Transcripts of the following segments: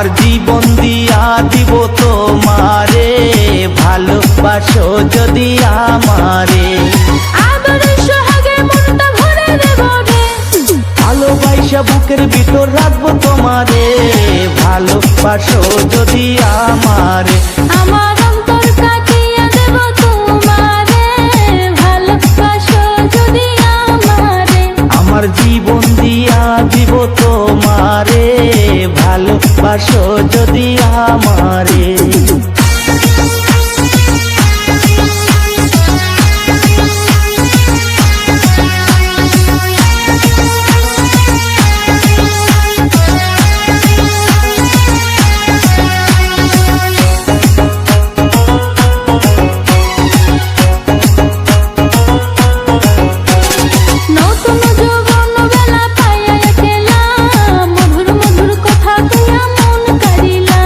আমার জীবন দিয়া দিব তোমারে, ভালোবাসো যদি আমারে। আদরের সোহাগে মনটা ভরে দেব রে, ভালোবাসা বুকের ভিতর রাখবো তোমারে, ভালোবাসো যদি আমারে। আমার অন্তর কাটিয়ে দেব তোমারে, ভালোবাসো যদি আমারে। আমার জীবন দিয়া দিব তোমারে, ভালোবাসো যদি আমারে। নতুন যৌবন বেলা পাইয়া একলা, মধুর মধুর কথা কইয়া মন কাড়িলা।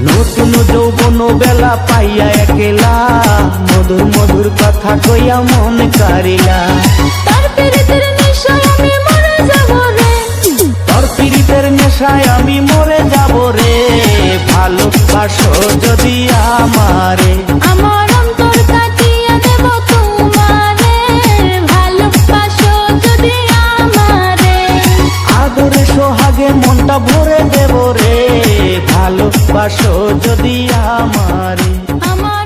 নতুন যৌবন বেলা পাইয়া একলা, মধুর মধুর কথা কইয়া মন কারিলা। তার পীড়িতের নেশায় আমি মরে যাব রে, তোর পীড়িতের নেশায় আমি মরে যাব রে, ভালোবাসো যদি আমারে। আমার অন্তর কাটিয়ে দেব তোমারে, ভালোবাসো যদি আমারে। আদরে সোহাগে মনটা ভরে দেব রে, ভালোবাসো যদি আমারে। আমার